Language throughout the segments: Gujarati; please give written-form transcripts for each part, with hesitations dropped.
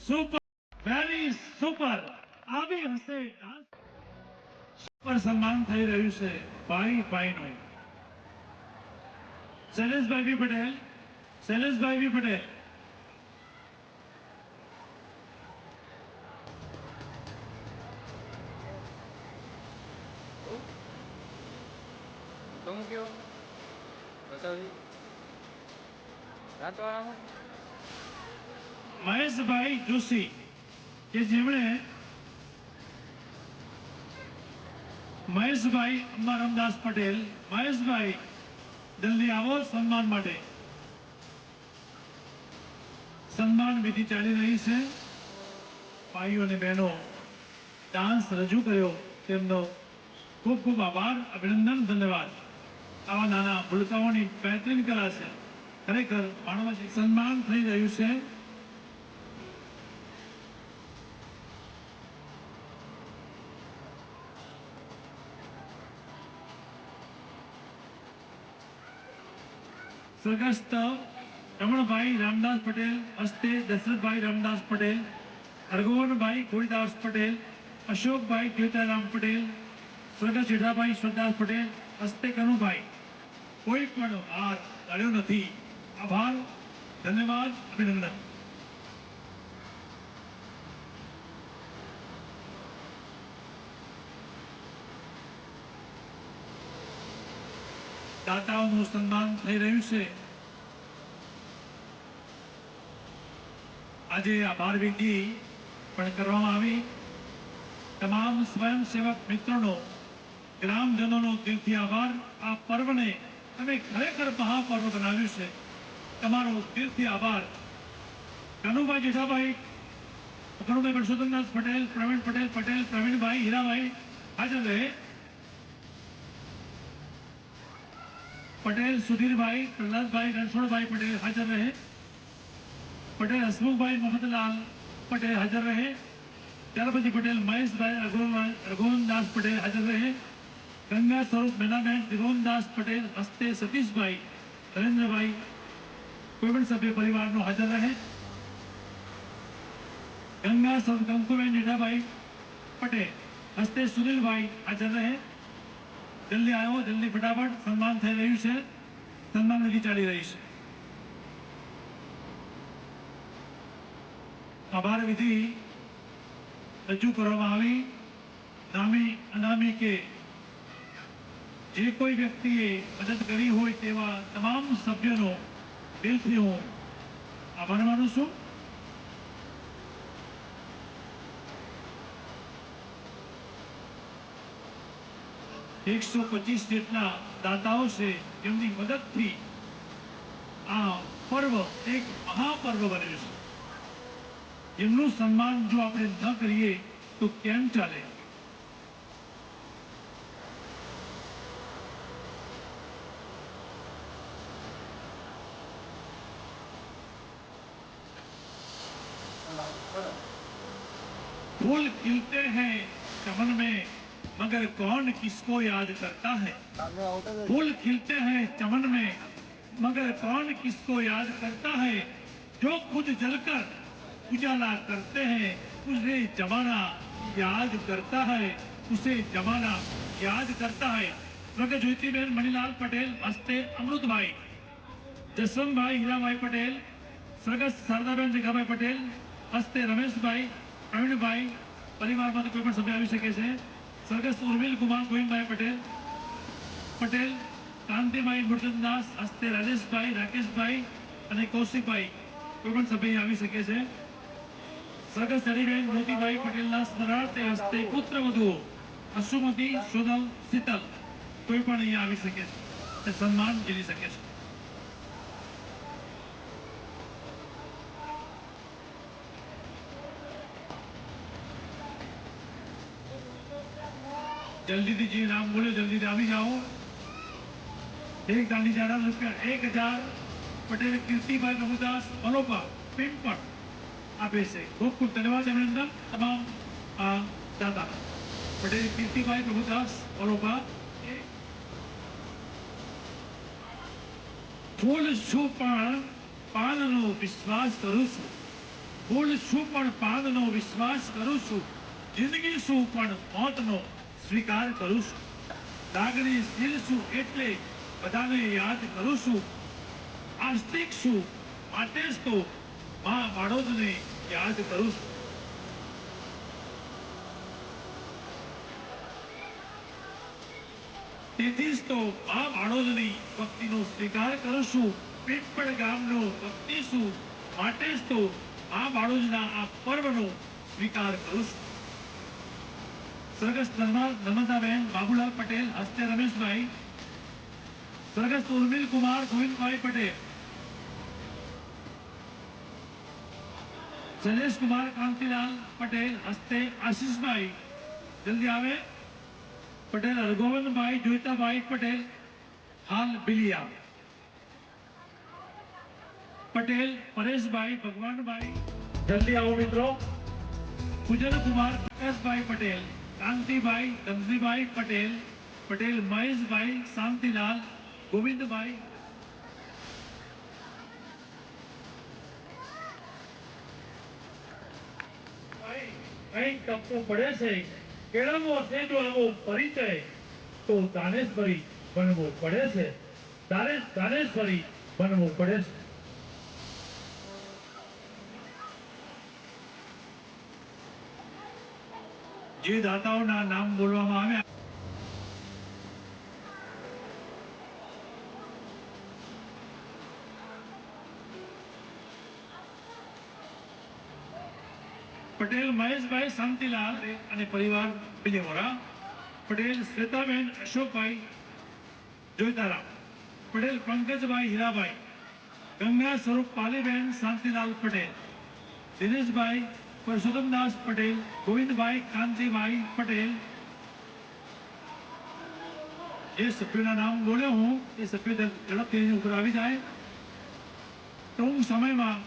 Super, very super. આવી હશે સુપર સન્માન થઈ રહ્યું છે ભાઈનું. શૈલેષભાઈ બી પટેલ, શૈલેષભાઈ બી પટેલ. तुम क्यों बताओ जी रात वाला મહેશભાઈ જોશી કે જેમણે મહેશભાઈ અંબારામદાસ પટેલ, મહેશભાઈ જલ્દી આવો સન્માન માટે. સન્માન વિધિ ચાલી રહી છે. ભાઈઓ અને બહેનો ડાન્સ રજૂ કર્યો તેમનો ખૂબ ખૂબ આભાર, અભિનંદન, ધન્યવાદ. આવા નાના ભૂલકાઓની બહેતરીન કલા છે. ખરેખર માનવ સન્માન થઈ રહ્યું છે. સ્વર્ગસ્થ રમણભાઈ રામદાસ પટેલ હસ્તે દશરથભાઈ રામદાસ પટેલ, હરગોવનભાઈ ગોરીદાસ પટેલ, અશોકભાઈ જ્યોતિરામ પટેલ, સ્વર્ગસ્થ જેઠાભાઈ ઈશ્વરદાસ પટેલ હસ્તે કનુભાઈ. કોઈ પણ હાથ ગાળ્યો નથી. આભાર, ધન્યવાદ, અભિનંદન. દાતાઓનું સન્માન થઈ રહ્યું છે. આજે આભાર વિધિ પણ કરવામાં આવી. તમામ સ્વયંસેવક મિત્રોનો, ગ્રામજનોનો દિલથી આભાર. આ પર્વને તમે ખરેખર મહાપર્વ બનાવ્યું છે. તમારો દિલથી આભાર. કનુભાઈ, જેઠાભાઈ, કનુભાઈ પરસોત્તમદાસ પટેલ, પ્રવીણ પટેલ, પટેલ પ્રવીણભાઈ, હીરાભાઈ હાજર રહે. પટેલ સુધીરભાઈ, પ્રહલાદભાઈ, રણછોડભાઈ પટેલ હાજર રહે. પટેલ હસમુખભાઈ, મોહમ્મદલાલ પટેલ હાજર રહે. ત્યાર પછી પટેલ મહેશભાઈ, રઘુવનદાસ પટેલ હાજર રહે. ગંગા સ્વરૂપ મેનાબેન, ત્રિભુવનદાસ પટેલ હસ્તે સતીશભાઈ, નરેન્દ્રભાઈ, કોઈ પણ સભ્ય પરિવારનો હાજર રહે. ગંગા સ્વરૂપ કંકુબેન જેઠાભાઈ પટેલ હસ્તે સુનિલભાઈ હાજર રહે. જલ્દી આવ્યો, જલ્દી ફટાફટ. સન્માન થઈ રહ્યું છે. સન્માન વિધિ ચાલી રહી છે. આભાર વિધિ રજૂ કરવામાં આવી. નામી અનામી કે જે કોઈ વ્યક્તિએ મદદ કરી હોય તેવા તમામ સભ્યોનો દિલથી હું આભાર માનું છું. એકસો 25 જેટલા દાતાઓ છે જેમની મદદથી આ પર્વ એક મહાપર્વ બન્યું છે. એમનું સન્માન જો આપણે ન કરીએ તો કેમ ચાલે? फूल खिलते हैं चमन में मगर कौन किसको याद करता है. फूल खिलते हैं चमन में मगर कौन किसको याद करता है. जो खुद जलकर उजाला करते हैं उसे जमाना याद करता है, उसे जमाना याद करता है. स्वर्गस्थ ज्योतिबेन मणिलाल पटेल हस्ते अमृतभाई, जसवंतभाई हीराभाई पटेल, स्वर्गस्थ शारदाबेन जगाभाई पटेल हस्ते रमेशभाई, प्रवीणभाई, પરિવારમાંથી કોઈ પણ સભ્ય આવી શકે છે. સ્વર્ગસ્થ ઉર્મિલ કુમાર ગોવિંદભાઈ પટેલ, કાંતિભાઈ મુરચંદાસ હસ્તે રાજેશભાઈ, રાકેશભાઈ અને કૌશિકભાઈ કોઈ પણ સભ્ય આવી શકે છે. સ્વર્ગસ્થ હરિબેન મોતીભાઈ પટેલના સ્મરણાર્થે હસ્તે પુત્ર વધુ અશુમતી, સોનલ, શીતલ કોઈ પણ અહીંયા આવી શકે છે. સન્માન ઝીલી શકે છે. जल्दी दीजिए, नाम बोले, जल्दी आ जाओ. एक दानी ₹1000 1000 पटेल कीर्तिभाई प्रभुदास मलोपा पिंपल आपे से खूब खूब धन्यवाद. अभिनंदन तमाम दाता. पटेल कीर्तिभाई प्रभुदास मलोपा. फूल छू पण पाननो विश्वास करू છું. ફૂલ શું પણ પાનનો વિશ્વાસ કરું છું, જિંદગી શું પણ મોતનો સ્વીકાર કરું છું, લાગણીશીલ છું એટલે બધાને યાદ કરું છું, આસ્તિક છું માટે જ તો મા બાળોદને યાદ કરું છું. તેથી જ તો મા બાળોદની ભક્તિનો સ્વીકાર કરું છું. પીપળ ગામનો ભક્તિ છું માટે જ તો મા બાળોદના આ પર્વનો સ્વીકાર કરું છું. સ્વર્ગસ્થ નર્મદાબેન બાબુલાલ પટેલ હસ્તે રમેશભાઈ, સ્વર્ગસ્થ ઉર્મિલ કુમાર ગોવિંદભાઈ પટેલ, શૈલેષ કુમાર કાંતિલાલ પટેલ હસ્તે આશીષભાઈ જલ્દી આવે, પટેલ હરગોવિંદભાઈ જોઈતાભાઈ પટેલ હાલ બિલિયા, પટેલ પરેશભાઈ ભગવાનભાઈ જલ્દી આવો મિત્રો, પૂજન કુમાર પ્રકાશભાઈ પટેલ, કાંતિભાઈ ધનજીભાઈ પટેલ, પટેલ મહેશભાઈ શાંતિલાલ ગોવિંદભાઈ, કઈ તપવું પડે છે, કેળવવો છે જો આવો પરિચય તો દાનેશ્વરી બનવું પડે છે, દાનેશ્વરી બનવું પડે છે. જે દાતાઓના નામ બોલવામાં આવ્યા પટેલ મહેશભાઈ શાંતિલાલ અને પરિવાર બિલીમોરા, પટેલ શ્વેતાબેન અશોકભાઈ જોઈતારામ, પટેલ પંકજભાઈ હીરાભાઈ, ગંગા સ્વરૂપ પાલીબેન શાંતિલાલ પટેલ, દિનેશભાઈ પરસોત્તમદાસ પટેલ, ગોવિંદભાઈ કાંતિભાઈ પટેલ. જે સભ્યોના નામ બોલ્યો હું એ સભ્યો ઝડપથી ઉપર આવી જાય. ટૂંક સમયમાં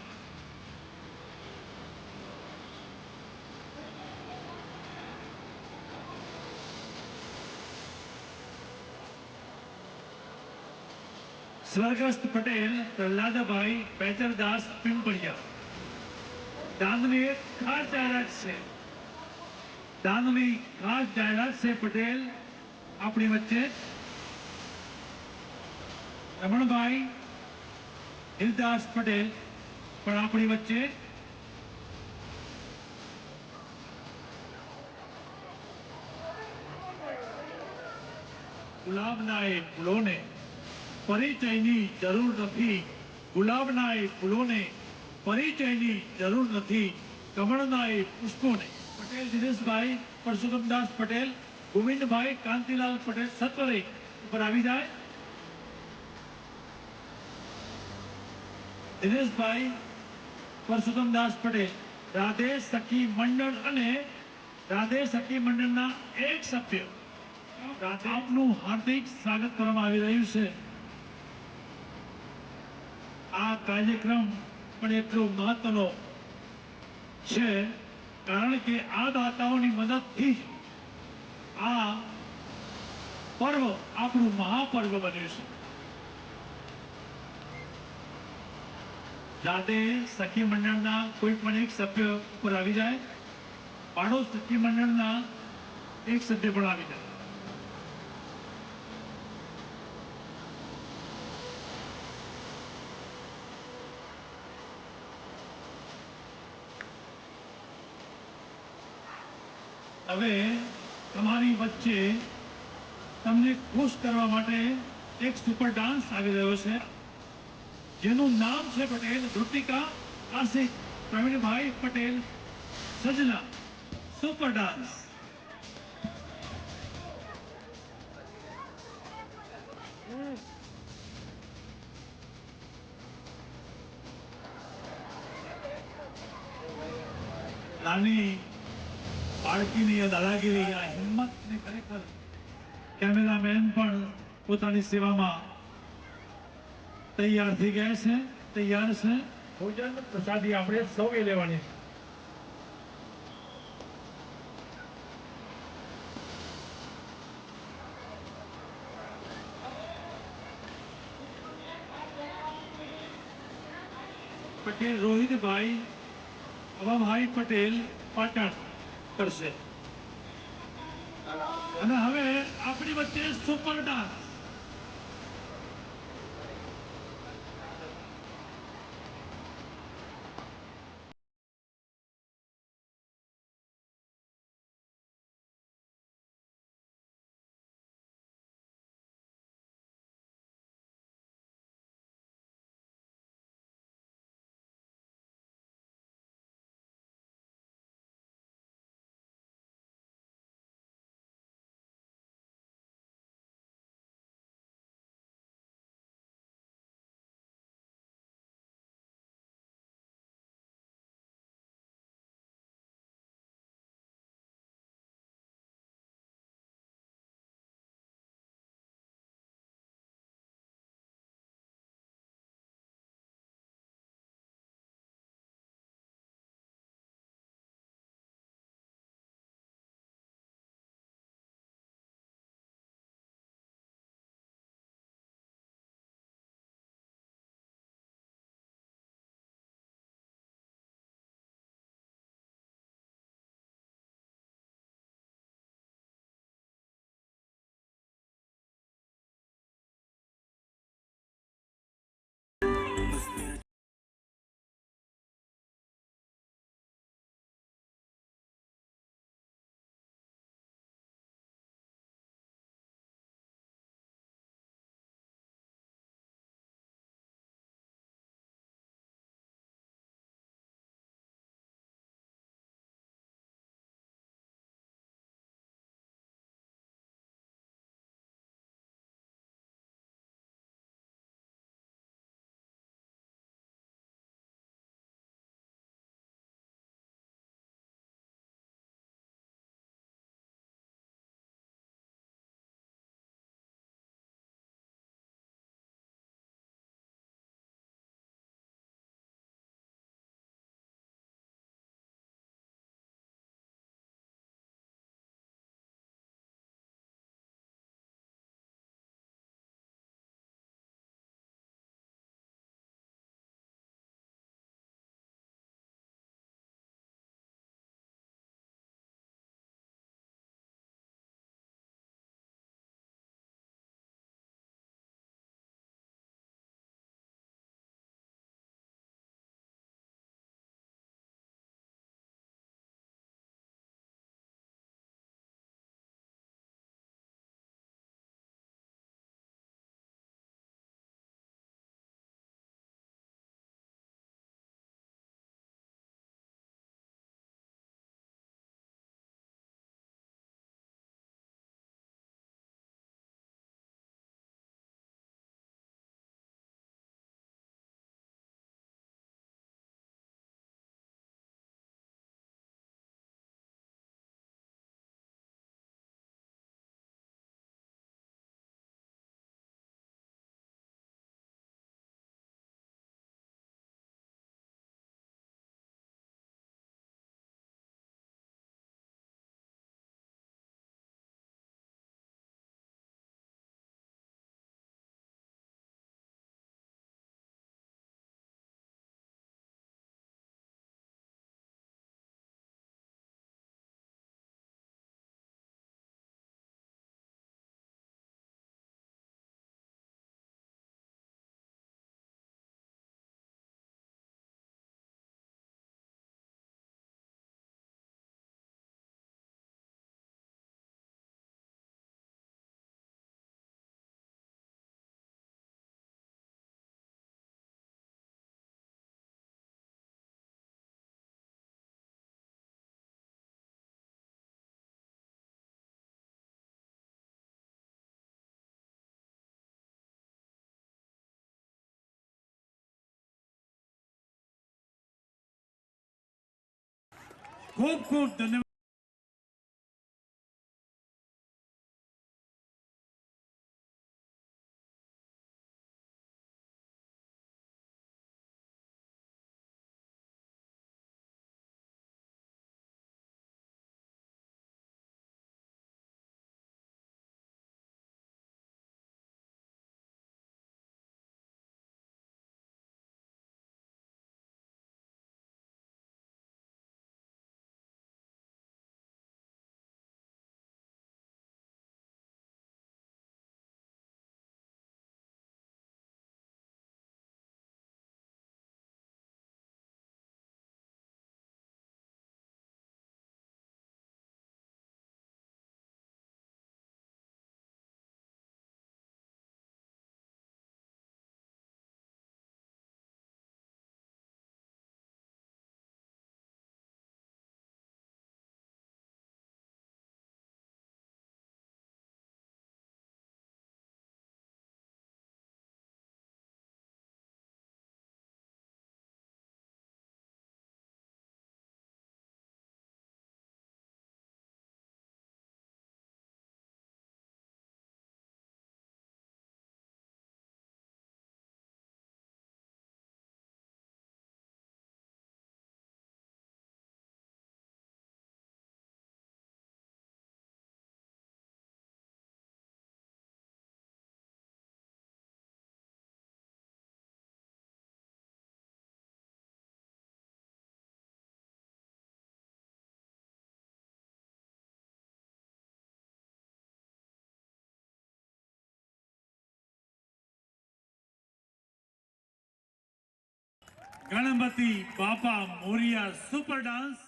સ્વર્ગસ્થ પટેલ પ્રહલાદભાઈ બેચરદાસ પિંપળિયા, દાનની એક ખાસ જાહેરાત છે, દાનની ખાસ જાહેરાત છે. પટેલ આપણી વચ્ચે રમણભાઈ હિરદાસ પટેલ પણ આપણી વચ્ચે, ગુલાબના એ ફૂલોને પરિચયની જરૂર નથી, ગુલાબના એ ફૂલોને પરિચયની જરૂર નથી, કમળના એ પુષ્પોને. પટેલ દિનેશભાઈ પરસોત્તમદાસ પટેલ, ગોવિંદભાઈ કાંતિલાલ પટેલ સત્વરે ઉપર આવી જાય. દિનેશભાઈ પરસોત્તમદાસ પટેલ રાધે સખી મંડળ અને રાધે સખી મંડળના એક સભ્ય, આપનું હાર્દિક સ્વાગત કરવામાં આવી રહ્યું છે. આ કાર્યક્રમ પણ એટલો મહત્વનો છે કારણ કે આ દાતાઓની મદદથી આ પર્વ આપણું મહાપર્વ બન્યું છે. રાધે સખી મંડળના કોઈ પણ એક સભ્ય ઉપર આવી જાય, પાડોશ સખી મંડળના એક સભ્ય પણ આવી જાય. હવે તમારી વચ્ચે તમને ખુશ કરવા માટે એક સુપર ડાન્સ આવી રહ્યો છે જેનું નામ છે પટેલ ધૃતિકા આશિક પ્રવીણભાઈ પટેલ સજના સુપર ડાન્સ. નાની બાળકીની દાદાગીરી, આ હિંમતને ખરેખર કેમેરામેન પણ પોતાની સેવામાં તૈયાર થઈ ગયા છે, તૈયાર છે. ભોજન પ્રસાદી આપણે સૌએ લેવાની છે. પટેલ રોહિતભાઈ અવાભાઈ પટેલ પાટણ કરશે. અને હવે આપણી વચ્ચે સુપર ડાન્સ ખૂબ ખૂબ ધન્યવાદ. ગણપતિ બાપા મોરિયા સુપર ડાન્સ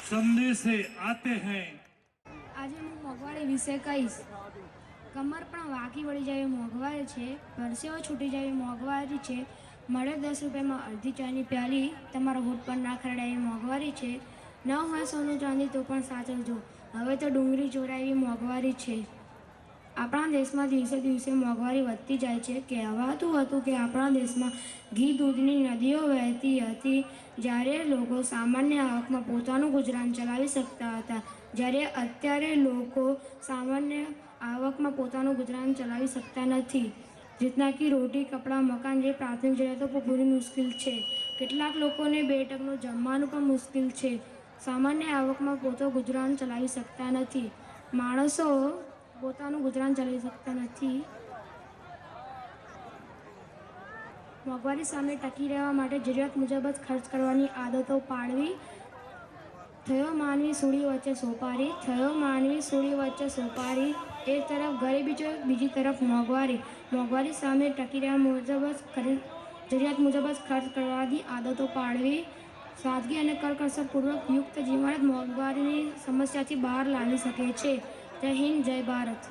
संदेशे आते हैं। આજે હું મોંઘવારી વિશે કહીશ. કમર પણ વાંકી વળી જાય એવી મોંઘવારી છે, પરસેવો છૂટી જાય એવી મોંઘવારી છે, મળે 10 રૂપિયામાં અડધી ચાની પ્યાલી તમારા હોઠ પર ના ખરડાય એવી મોંઘવારી છે, ન હોય સોનું ચાંદી તો પણ સાચવજો, હવે તો ડુંગળી ચોરાય એવી મોંઘવારી છે. આપણા દેશમાં દિવસે દિવસે મોંઘવારી વધતી જાય છે. કહેવાતું હતું કે આપણા દેશમાં ઘી દૂધની નદીઓ વહેતી હતી, જ્યારે લોકો સામાન્ય આવકમાં પોતાનું ગુજરાન ચલાવી શકતા હતા, જ્યારે અત્યારે લોકો સામાન્ય આવકમાં પોતાનું ગુજરાન ચલાવી શકતા નથી. जितना कि रोटी कपड़ा मकान જે પ્રાથમિક જરૂરિયાતો પણ પૂરી મુશ્કેલ છે. કેટલાક લોકોને 2 ટકનું જમવાનું પણ મુશ્કેલ છે. સામાન્ય આવકમાં પોતો ગુજરાન ચલાવી શકતા નથી. માણસો પોતાનું ગુજરાન ચલાવી શકતા નથી. મોંઘવારી સામે ટકી રહેવા માટે જરૂરિયાત મુજબ જ ખર્ચ કરવાની આદતો પાડવી. થયો માનવી સૂળી વચ્ચે સોપારી, થયો માનવી સૂળી વચ્ચે સોપારી. એક તરફ ગરીબી છે, બીજી તરફ મોંઘવારી. મોંઘવારી સામે ટકી રહેવા મુજબ જ જરૂરિયાત મુજબ જ ખર્ચ કરવાની આદતો પાડવી. સાદગી અને કરકસરપૂર્વક યુક્ત જીવન જ મોંઘવારીની સમસ્યાથી બહાર લાવી શકે છે. જય હિન્દ, જય ભારત.